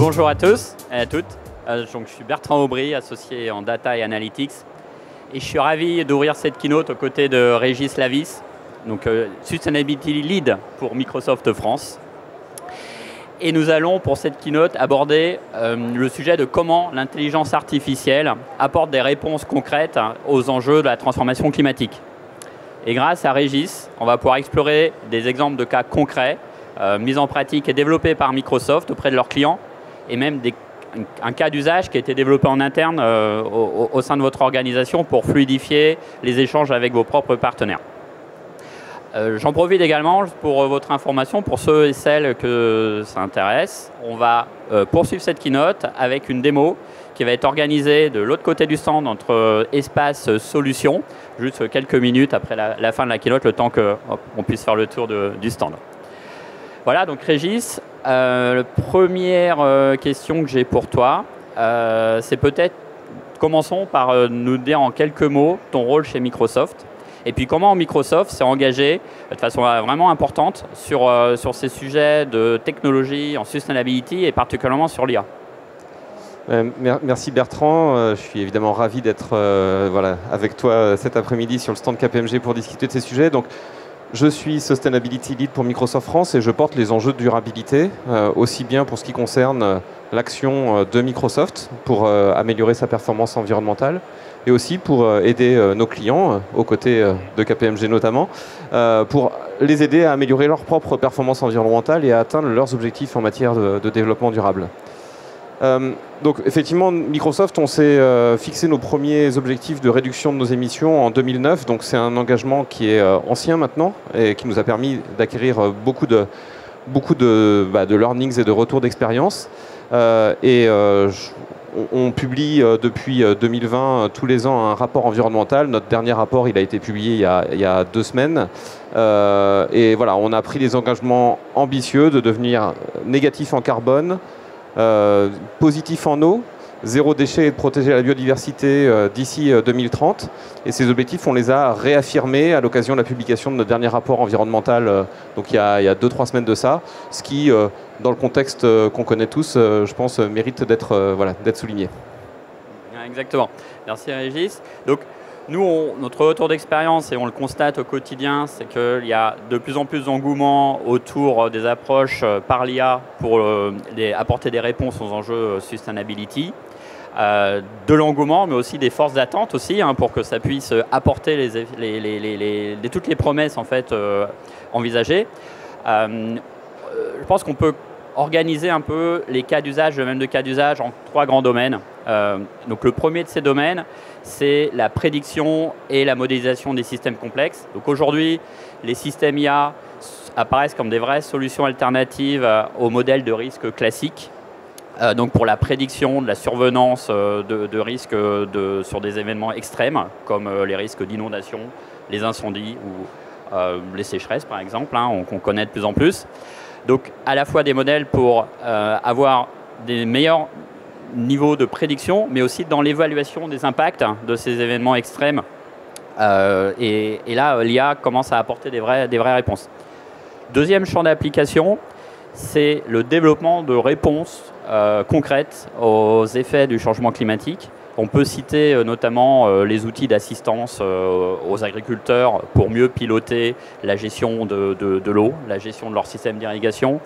Bonjour à tous et à toutes. Donc, je suis Bertrand Aubry, associé en Data et Analytics. Et je suis ravi d'ouvrir cette keynote aux côtés de Régis Lavis, donc Sustainability Lead pour Microsoft France. Et nous allons, pour cette keynote, aborder le sujet de comment l'intelligence artificielle apporte des réponses concrètes aux enjeux de la transformation climatique. Et grâce à Régis, on va pouvoir explorer des exemples de cas concrets mis en pratique et développés par Microsoft auprès de leurs clients, et même un cas d'usage qui a été développé en interne au sein de votre organisation pour fluidifier les échanges avec vos propres partenaires. J'en profite également pour votre information, pour ceux et celles que ça intéresse. On va poursuivre cette keynote avec une démo qui va être organisée de l'autre côté du stand entre Espace Solutions, juste quelques minutes après la fin de la keynote, le temps qu'on puisse faire le tour du stand. Voilà, donc Régis, première question que j'ai pour toi, c'est peut-être, commençons par nous dire en quelques mots ton rôle chez Microsoft. Et puis comment Microsoft s'est engagé de façon vraiment importante sur ces sujets de technologie en sustainability et particulièrement sur l'IA. Merci Bertrand, je suis évidemment ravi d'être avec toi cet après-midi sur le stand KPMG pour discuter de ces sujets. Donc, je suis Sustainability Lead pour Microsoft France et je porte les enjeux de durabilité, aussi bien pour ce qui concerne l'action de Microsoft pour améliorer sa performance environnementale et aussi pour aider nos clients, aux côtés de KPMG notamment, pour les aider à améliorer leur propre performance environnementale et à atteindre leurs objectifs en matière de développement durable. Donc effectivement, Microsoft, on s'est fixé nos premiers objectifs de réduction de nos émissions en 2009. Donc c'est un engagement qui est ancien maintenant et qui nous a permis d'acquérir beaucoup de learnings et de retours d'expérience. On publie depuis 2020 tous les ans un rapport environnemental. Notre dernier rapport, il a été publié il y a 2 semaines. Et voilà, on a pris des engagements ambitieux de devenir négatif en carbone, positif en eau, 0 déchet et de protéger la biodiversité d'ici 2030. Et ces objectifs, on les a réaffirmés à l'occasion de la publication de notre dernier rapport environnemental, donc il y a 2-3 semaines de ça, ce qui, dans le contexte qu'on connaît tous, je pense, mérite d'être souligné. Exactement. Merci Régis. Donc, nous, notre retour d'expérience, et on le constate au quotidien, c'est qu'il y a de plus en plus d'engouement autour des approches par l'IA pour apporter des réponses aux enjeux sustainability. De l'engouement, mais aussi des forces d'attente aussi, pour que ça puisse apporter toutes les promesses en fait, envisagées. Je pense qu'on peut organiser un peu les cas d'usage, le même de cas d'usage, en 3 grands domaines. Donc le premier de ces domaines, c'est la prédiction et la modélisation des systèmes complexes. Donc aujourd'hui, les systèmes IA apparaissent comme des vraies solutions alternatives aux modèles de risque classiques. Donc pour la prédiction de la survenance de risques sur des événements extrêmes, comme les risques d'inondation, les incendies ou les sécheresses par exemple, qu'on connaît de plus en plus. Donc à la fois des modèles pour avoir des meilleurs niveaux de prédiction, mais aussi dans l'évaluation des impacts de ces événements extrêmes. Et là, l'IA commence à apporter des vraies réponses. Deuxième champ d'application, c'est le développement de réponses concrètes aux effets du changement climatique. On peut citer notamment les outils d'assistance aux agriculteurs pour mieux piloter la gestion de l'eau, la gestion de leur système d'irrigation,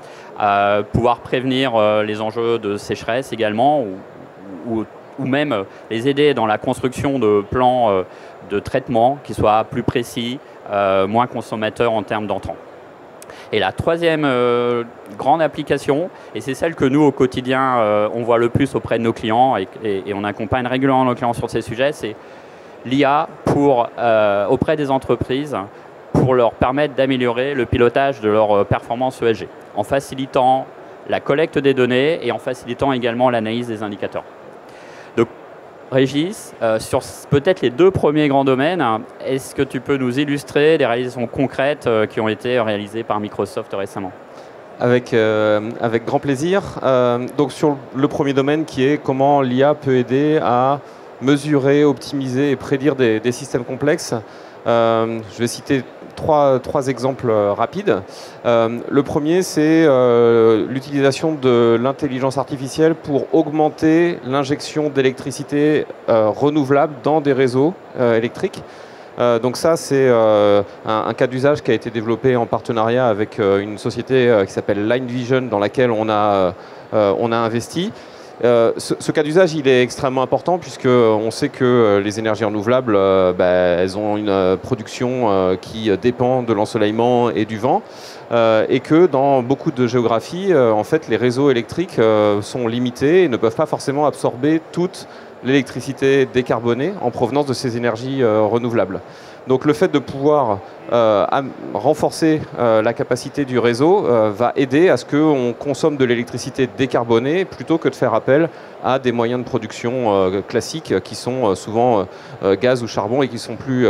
pouvoir prévenir les enjeux de sécheresse également, ou même les aider dans la construction de plans de traitement qui soient plus précis, moins consommateurs en termes d'entrants. Et la troisième grande application, et c'est celle que nous au quotidien on voit le plus auprès de nos clients et on accompagne régulièrement nos clients sur ces sujets, c'est l'IA auprès des entreprises pour leur permettre d'améliorer le pilotage de leur performance ESG, en facilitant la collecte des données et en facilitant également l'analyse des indicateurs. Donc Régis, sur peut-être les 2 premiers grands domaines, est-ce que tu peux nous illustrer des réalisations concrètes qui ont été réalisées par Microsoft récemment ? Avec grand plaisir. Donc sur le premier domaine qui est comment l'IA peut aider à mesurer, optimiser et prédire des systèmes complexes, je vais citer trois exemples rapides. Le premier, c'est l'utilisation de l'intelligence artificielle pour augmenter l'injection d'électricité renouvelable dans des réseaux électriques. Donc ça, c'est un cas d'usage qui a été développé en partenariat avec une société qui s'appelle Line Vision, dans laquelle on a investi. Ce cas d'usage, il est extrêmement important puisqu'on sait que les énergies renouvelables, elles ont une production qui dépend de l'ensoleillement et du vent et que dans beaucoup de géographies, en fait, les réseaux électriques sont limités et ne peuvent pas forcément absorber toute l'électricité décarbonée en provenance de ces énergies renouvelables. Donc le fait de pouvoir renforcer la capacité du réseau va aider à ce qu'on consomme de l'électricité décarbonée plutôt que de faire appel à des moyens de production classiques qui sont souvent gaz ou charbon et qui sont plus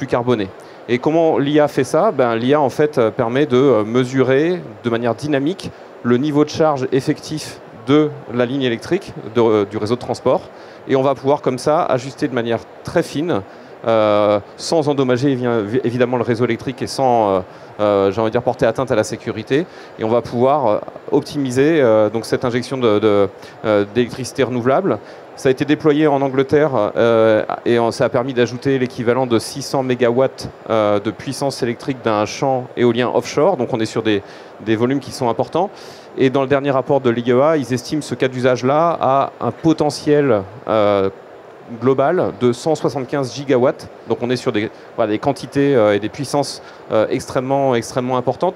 carbonés. Et comment l'IA fait ça? L'IA en fait permet de mesurer de manière dynamique le niveau de charge effectif de la ligne électrique, du réseau de transport. Et on va pouvoir comme ça ajuster de manière très fine, sans endommager évidemment le réseau électrique et sans j'ai envie de dire, porter atteinte à la sécurité. Et on va pouvoir optimiser donc cette injection d'électricité renouvelable. Ça a été déployé en Angleterre et ça a permis d'ajouter l'équivalent de 600 MW de puissance électrique d'un champ éolien offshore. Donc on est sur des volumes qui sont importants. Et dans le dernier rapport de l'IEA, ils estiment ce cas d'usage-là à un potentiel global de 175 gigawatts. Donc on est sur des quantités et des puissances extrêmement importantes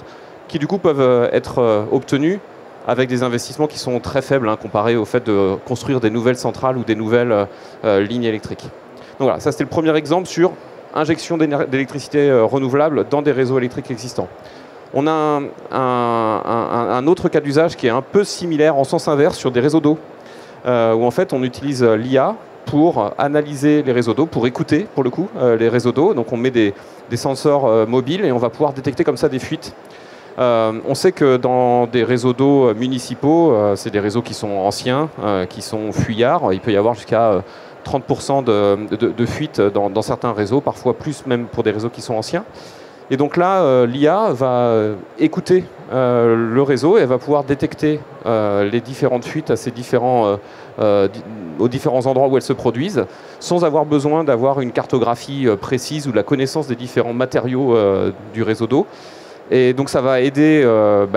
qui du coup peuvent être obtenues avec des investissements qui sont très faibles comparés au fait de construire des nouvelles centrales ou des nouvelles lignes électriques. Donc voilà, ça c'était le premier exemple sur injection d'électricité renouvelable dans des réseaux électriques existants. On a un autre cas d'usage qui est un peu similaire en sens inverse sur des réseaux d'eau, où en fait on utilise l'IA pour analyser les réseaux d'eau, pour écouter pour le coup les réseaux d'eau. Donc on met des sensors mobiles et on va pouvoir détecter comme ça des fuites. On sait que dans des réseaux d'eau municipaux, c'est des réseaux qui sont anciens, qui sont fuyards. Il peut y avoir jusqu'à 30% de fuites dans certains réseaux, parfois plus même pour des réseaux qui sont anciens. Et donc là, l'IA va écouter le réseau et elle va pouvoir détecter les différentes fuites à aux différents endroits où elles se produisent, sans avoir besoin d'avoir une cartographie précise ou de la connaissance des différents matériaux du réseau d'eau. Et donc ça va aider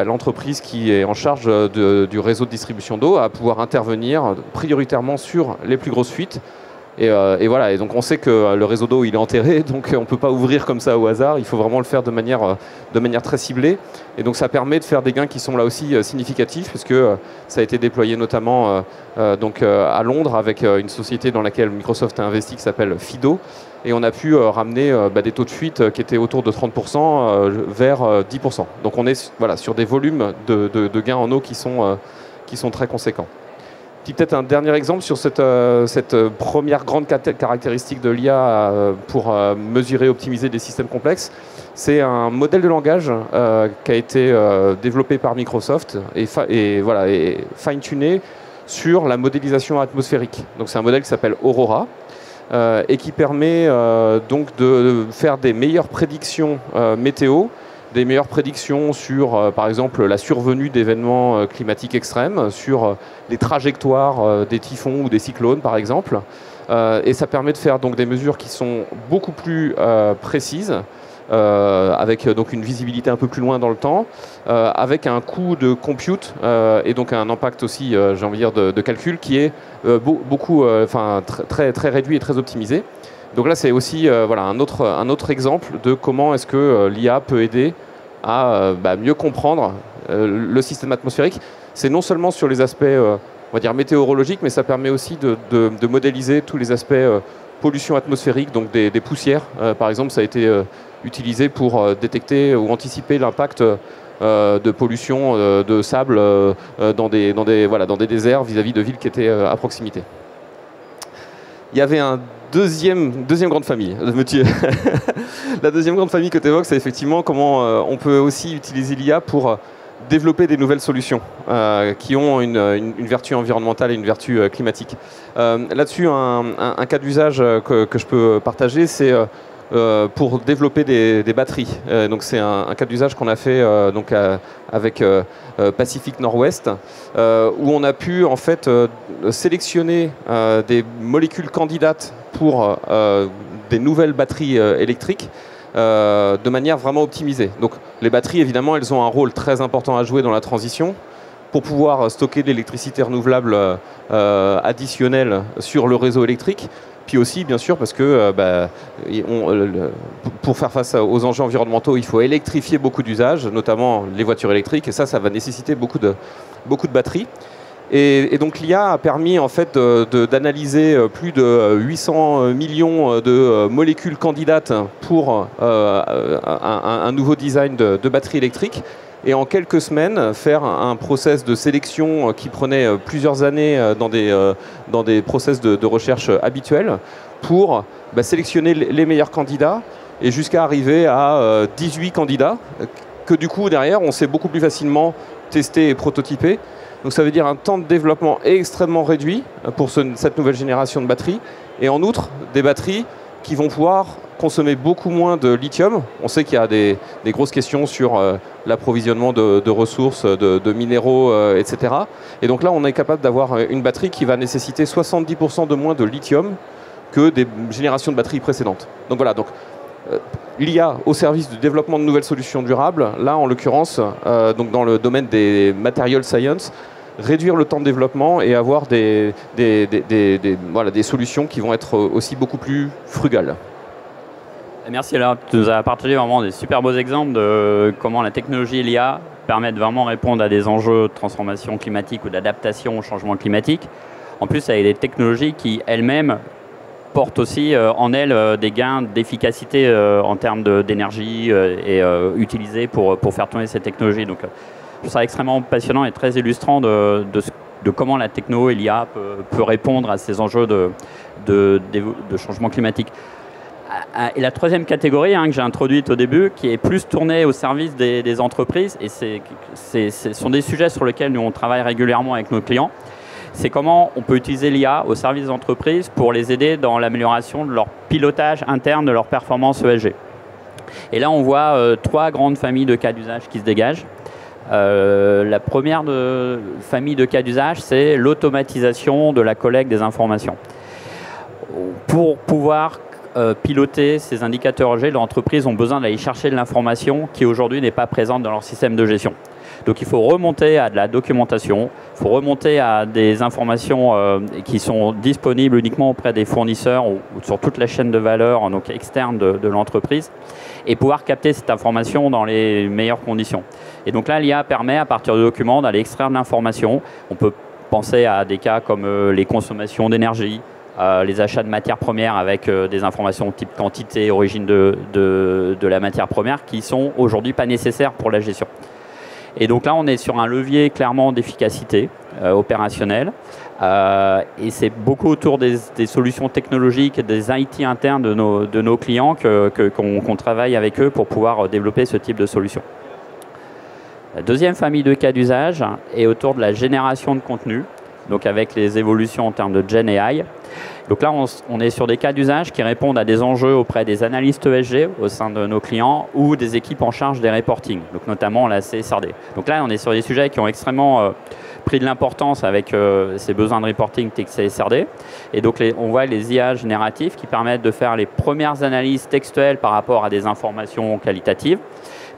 l'entreprise qui est en charge du réseau de distribution d'eau à pouvoir intervenir prioritairement sur les plus grosses fuites. Et voilà, et donc on sait que le réseau d'eau il est enterré, donc on ne peut pas ouvrir comme ça au hasard, il faut vraiment le faire de manière très ciblée. Et donc ça permet de faire des gains qui sont là aussi significatifs, puisque ça a été déployé notamment à Londres avec une société dans laquelle Microsoft a investi qui s'appelle Fido. Et on a pu ramener des taux de fuite qui étaient autour de 30% vers 10%. Donc on est sur des volumes de gains en eau qui sont très conséquents. Peut-être un dernier exemple sur cette première grande caractéristique de l'IA pour mesurer et optimiser des systèmes complexes. C'est un modèle de langage qui a été développé par Microsoft et fine-tuné sur la modélisation atmosphérique. Donc c'est un modèle qui s'appelle Aurora et qui permet donc de faire des meilleures prédictions météo, des meilleures prédictions sur, par exemple, la survenue d'événements climatiques extrêmes, sur les trajectoires des typhons ou des cyclones, par exemple. Et ça permet de faire donc des mesures qui sont beaucoup plus précises, avec donc une visibilité un peu plus loin dans le temps, avec un coût de compute et donc un impact aussi, j'ai envie de dire, de calcul qui est très réduit et très optimisé. Donc là, c'est aussi un autre exemple de comment est-ce que l'IA peut aider à mieux comprendre le système atmosphérique. C'est non seulement sur les aspects on va dire météorologiques, mais ça permet aussi de modéliser tous les aspects pollution atmosphérique, donc des poussières. Par exemple, ça a été utilisé pour détecter ou anticiper l'impact de pollution de sable dans des déserts vis-à-vis de villes qui étaient à proximité. Il y avait un deuxième grande famille. La deuxième grande famille que tu évoques, c'est effectivement comment on peut aussi utiliser l'IA pour développer des nouvelles solutions qui ont une vertu environnementale et une vertu climatique. Là-dessus, un cas d'usage que je peux partager, c'est pour développer des batteries. Donc c'est un cas d'usage qu'on a fait avec Pacific Northwest, où on a pu en fait sélectionner des molécules candidates pour des nouvelles batteries électriques de manière vraiment optimisée. Donc les batteries, évidemment, elles ont un rôle très important à jouer dans la transition pour pouvoir stocker de l'électricité renouvelable additionnelle sur le réseau électrique. Puis aussi, bien sûr, parce que pour faire face aux enjeux environnementaux, il faut électrifier beaucoup d'usages, notamment les voitures électriques, et ça va nécessiter beaucoup de batteries. Et donc l'IA a permis en fait d'analyser plus de 800 millions de molécules candidates pour un nouveau design de batterie électrique. Et en quelques semaines, faire un process de sélection qui prenait plusieurs années dans des process de recherche habituels pour sélectionner les meilleurs candidats et jusqu'à arriver à 18 candidats que du coup, derrière, on sait beaucoup plus facilement tester et prototyper. Donc ça veut dire un temps de développement extrêmement réduit pour cette nouvelle génération de batteries. Et en outre, des batteries qui vont pouvoir consommer beaucoup moins de lithium. On sait qu'il y a des grosses questions sur l'approvisionnement de ressources, de minéraux, etc. Et donc là, on est capable d'avoir une batterie qui va nécessiter 70% de moins de lithium que des générations de batteries précédentes. Donc voilà, l'IA au service du développement de nouvelles solutions durables, là en l'occurrence, donc dans le domaine des material science, réduire le temps de développement et avoir des solutions qui vont être aussi beaucoup plus frugales. Merci, alors tu nous as partagé vraiment des super beaux exemples de comment la technologie et l'IA permettent vraiment de répondre à des enjeux de transformation climatique ou d'adaptation au changement climatique. En plus, avec des technologies qui elles-mêmes portent aussi en elles des gains d'efficacité en termes d'énergie et utilisés pour faire tourner ces technologies. Donc, je trouve ça extrêmement passionnant et très illustrant de comment la techno et l'IA peut répondre à ces enjeux de changement climatique. Et la troisième catégorie que j'ai introduite au début, qui est plus tournée au service des entreprises, et ce sont des sujets sur lesquels nous on travaille régulièrement avec nos clients, c'est comment on peut utiliser l'IA au service des entreprises pour les aider dans l'amélioration de leur pilotage interne de leur performance ESG. Et là, on voit trois grandes familles de cas d'usage qui se dégagent. La première famille de cas d'usage, c'est l'automatisation de la collecte des informations. Pour pouvoir piloter ces indicateurs ESG, les entreprises ont besoin d'aller chercher de l'information qui aujourd'hui n'est pas présente dans leur système de gestion. Donc il faut remonter à de la documentation, il faut remonter à des informations qui sont disponibles uniquement auprès des fournisseurs ou sur toute la chaîne de valeur donc externe de l'entreprise et pouvoir capter cette information dans les meilleures conditions. Et donc là, l'IA permet à partir de documents d'aller extraire de l'information. On peut penser à des cas comme les consommations d'énergie, les achats de matières premières avec des informations type quantité, origine de la matière première qui sont aujourd'hui pas nécessaires pour la gestion. Et donc là, on est sur un levier clairement d'efficacité opérationnelle. Et c'est beaucoup autour des solutions technologiques et des IT internes de nos clients qu'on travaille avec eux pour pouvoir développer ce type de solution. La deuxième famille de cas d'usage est autour de la génération de contenu, donc avec les évolutions en termes de Gen AI. Donc là, on est sur des cas d'usage qui répondent à des enjeux auprès des analystes ESG au sein de nos clients ou des équipes en charge des reporting, donc notamment la CSRD. Donc là, on est sur des sujets qui ont extrêmement pris de l'importance avec ces besoins de reporting CSRD. Et donc, on voit les IA génératifs qui permettent de faire les premières analyses textuelles par rapport à des informations qualitatives,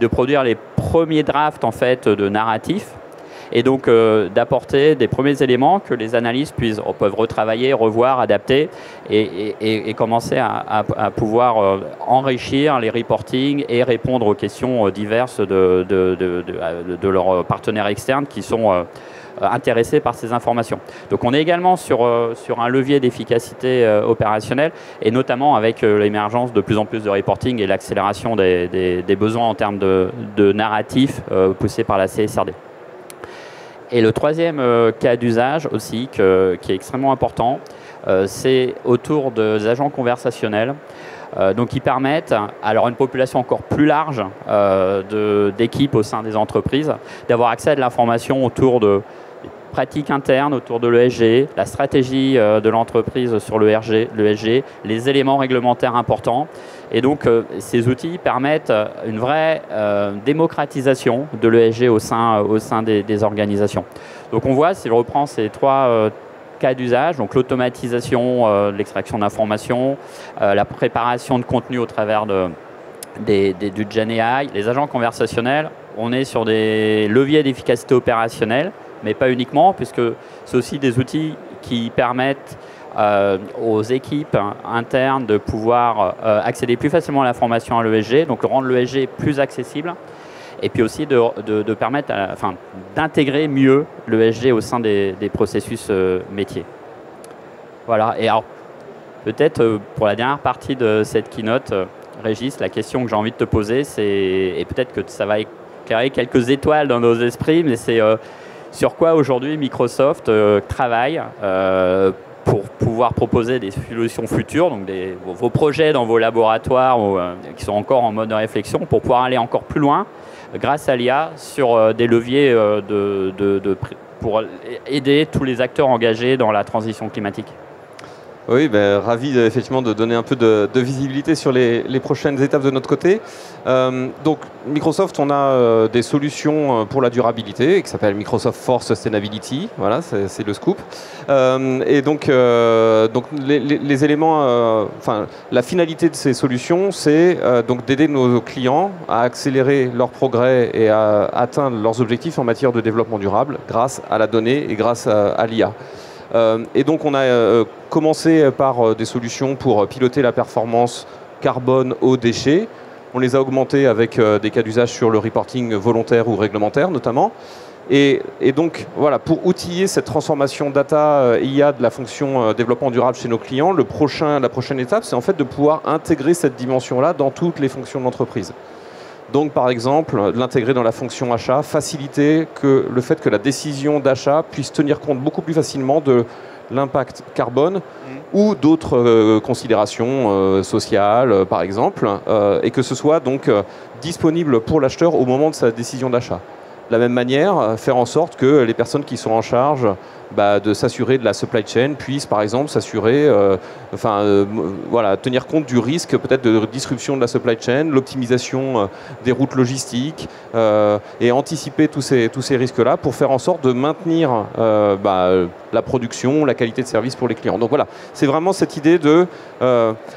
de produire les premiers drafts en fait, de narratifs, et donc d'apporter des premiers éléments que les analystes peuvent retravailler, revoir, adapter et commencer à pouvoir enrichir les reportings et répondre aux questions diverses de leurs partenaires externes qui sont intéressés par ces informations. Donc on est également sur un levier d'efficacité opérationnelle et notamment avec l'émergence de plus en plus de reporting et l'accélération des besoins en termes de narratifs poussés par la CSRD. Et le troisième cas d'usage aussi, qui est extrêmement important, c'est autour des agents conversationnels, donc qui permettent, alors une population encore plus large d'équipes au sein des entreprises, d'avoir accès à de l'information autour de pratiques internes, autour de l'ESG, la stratégie de l'entreprise sur l'ESG, les éléments réglementaires importants, Et donc, ces outils permettent une vraie démocratisation de l'ESG au sein des organisations. Donc, on voit, si je reprends ces trois cas d'usage, donc l'automatisation de l'extraction d'informations, la préparation de contenu au travers du Gen AI, les agents conversationnels, on est sur des leviers d'efficacité opérationnelle, mais pas uniquement, puisque c'est aussi des outils qui permettent aux équipes internes de pouvoir accéder plus facilement à l'information à l'ESG, donc rendre l'ESG plus accessible, et puis aussi de permettre d'intégrer mieux l'ESG au sein des processus métiers. Voilà, et alors peut-être pour la dernière partie de cette keynote, Régis, la question que j'ai envie de te poser, et peut-être que ça va éclairer quelques étoiles dans nos esprits, mais c'est sur quoi aujourd'hui Microsoft travaille pour pouvoir proposer des solutions futures, donc vos projets dans vos laboratoires qui sont encore en mode de réflexion, pour pouvoir aller encore plus loin grâce à l'IA sur des leviers pour aider tous les acteurs engagés dans la transition climatique. Oui, ravi effectivement de donner un peu de visibilité sur les prochaines étapes de notre côté. Donc Microsoft, on a des solutions pour la durabilité qui s'appelle Microsoft for Sustainability. Voilà, c'est le scoop. Et donc les éléments, la finalité de ces solutions, c'est donc d'aider nos clients à accélérer leur progrès et à atteindre leurs objectifs en matière de développement durable grâce à la donnée et grâce à l'IA. Et donc on a commencé par des solutions pour piloter la performance carbone aux déchets. On les a augmentées avec des cas d'usage sur le reporting volontaire ou réglementaire notamment. Et donc voilà, pour outiller cette transformation data IA de la fonction développement durable chez nos clients, la prochaine étape, c'est en fait de pouvoir intégrer cette dimension-là dans toutes les fonctions de l'entreprise. Donc, par exemple, l'intégrer dans la fonction achat, faciliter le fait que la décision d'achat puisse tenir compte beaucoup plus facilement de l'impact carbone ou d'autres considérations sociales, par exemple, et que ce soit donc disponible pour l'acheteur au moment de sa décision d'achat. De la même manière, faire en sorte que les personnes qui sont en charge de s'assurer de la supply chain puissent, par exemple, s'assurer, tenir compte du risque peut-être de disruption de la supply chain, l'optimisation des routes logistiques et anticiper tous ces risques-là pour faire en sorte de maintenir la production, la qualité de service pour les clients. Donc voilà, c'est vraiment cette idée de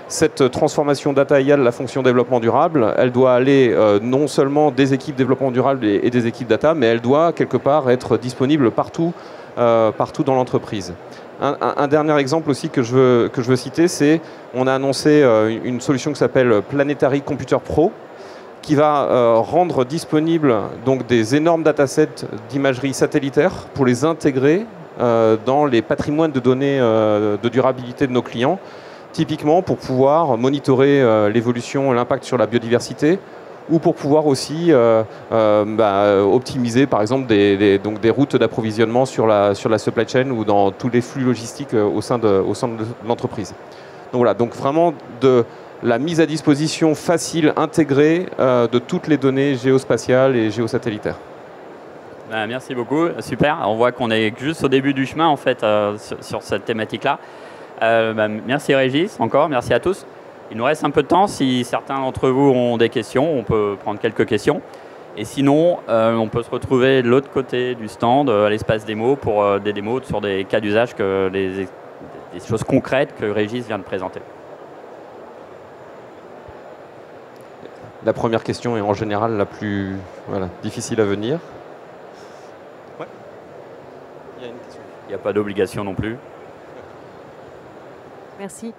cette transformation data IA de la fonction développement durable. Elle doit aller non seulement des équipes développement durable et des équipes data, mais elle doit quelque part être disponible partout dans l'entreprise. Un dernier exemple aussi que je veux citer, c'est on a annoncé une solution qui s'appelle Planetary Computer Pro, qui va rendre disponibles donc des énormes datasets d'imagerie satellitaire pour les intégrer dans les patrimoines de données de durabilité de nos clients, typiquement pour pouvoir monitorer l'évolution, l'impact sur la biodiversité, ou pour pouvoir aussi optimiser par exemple des routes d'approvisionnement sur la supply chain ou dans tous les flux logistiques au sein de l'entreprise. Donc voilà, donc vraiment de la mise à disposition facile, intégrée de toutes les données géospatiales et géosatellitaires. Merci beaucoup, super. On voit qu'on est juste au début du chemin en fait sur cette thématique-là. Merci Régis, encore, merci à tous. Il nous reste un peu de temps. Si certains d'entre vous ont des questions, on peut prendre quelques questions. Et sinon, on peut se retrouver de l'autre côté du stand, à l'espace démo, pour des démos sur des cas d'usage, des choses concrètes que Régis vient de présenter. La première question est en général la plus difficile à venir. Ouais. Il y a une question. Il n'y a pas d'obligation non plus. Merci.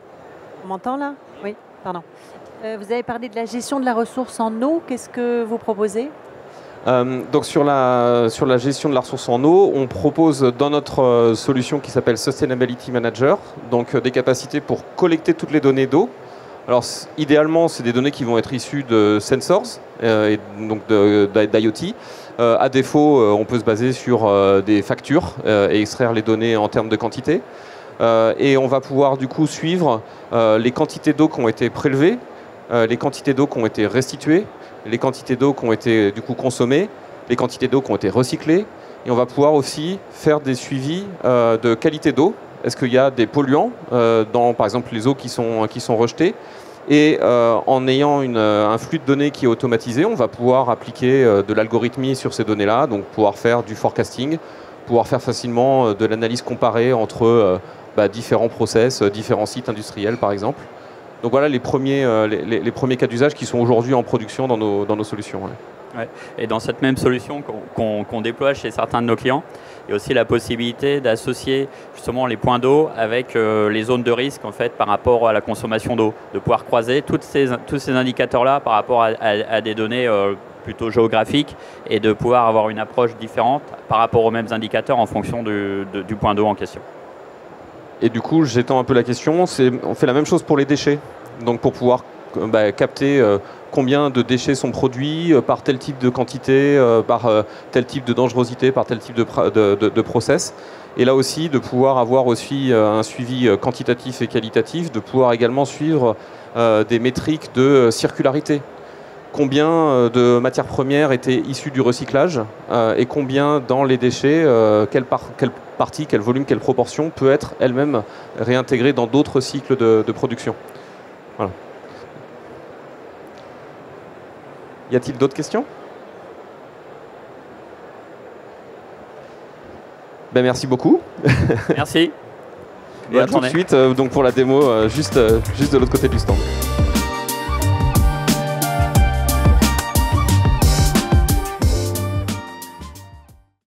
On m'entend là? Oui, pardon. Vous avez parlé de la gestion de la ressource en eau. Qu'est-ce que vous proposez? Donc sur la gestion de la ressource en eau, on propose dans notre solution qui s'appelle Sustainability Manager, donc des capacités pour collecter toutes les données d'eau. Alors idéalement, c'est des données qui vont être issues de sensors et donc d'IoT. À défaut, on peut se baser sur des factures et extraire les données en termes de quantité. Et on va pouvoir du coup suivre les quantités d'eau qui ont été prélevées, les quantités d'eau qui ont été restituées, les quantités d'eau qui ont été du coup consommées, les quantités d'eau qui ont été recyclées. Et on va pouvoir aussi faire des suivis de qualité d'eau. Est-ce qu'il y a des polluants dans, par exemple, les eaux qui sont rejetées? Et en ayant un flux de données qui est automatisé, on va pouvoir appliquer de l'algorithmie sur ces données-là, donc pouvoir faire du forecasting, pouvoir faire facilement de l'analyse comparée entre différents process, différents sites industriels par exemple. Donc voilà les premiers cas d'usage qui sont aujourd'hui en production dans nos solutions. Ouais. Ouais. Et dans cette même solution qu'on déploie chez certains de nos clients, il y a aussi la possibilité d'associer justement les points d'eau avec les zones de risque en fait, par rapport à la consommation d'eau, de pouvoir croiser tous ces indicateurs-là par rapport à des données plutôt géographiques et de pouvoir avoir une approche différente par rapport aux mêmes indicateurs en fonction du point d'eau en question. Et du coup, j'étends un peu la question, on fait la même chose pour les déchets, donc pour pouvoir capter combien de déchets sont produits par tel type de quantité, par tel type de dangerosité, par tel type de process. Et là aussi, de pouvoir avoir aussi un suivi quantitatif et qualitatif, de pouvoir également suivre des métriques de circularité. Combien de matières premières étaient issues du recyclage et combien dans les déchets, quelle partie, quel volume, quelle proportion peut être elle-même réintégrée dans d'autres cycles de production. Voilà. Y a-t-il d'autres questions? Merci beaucoup. Merci. Et à tout de suite donc pour la démo juste de l'autre côté du stand.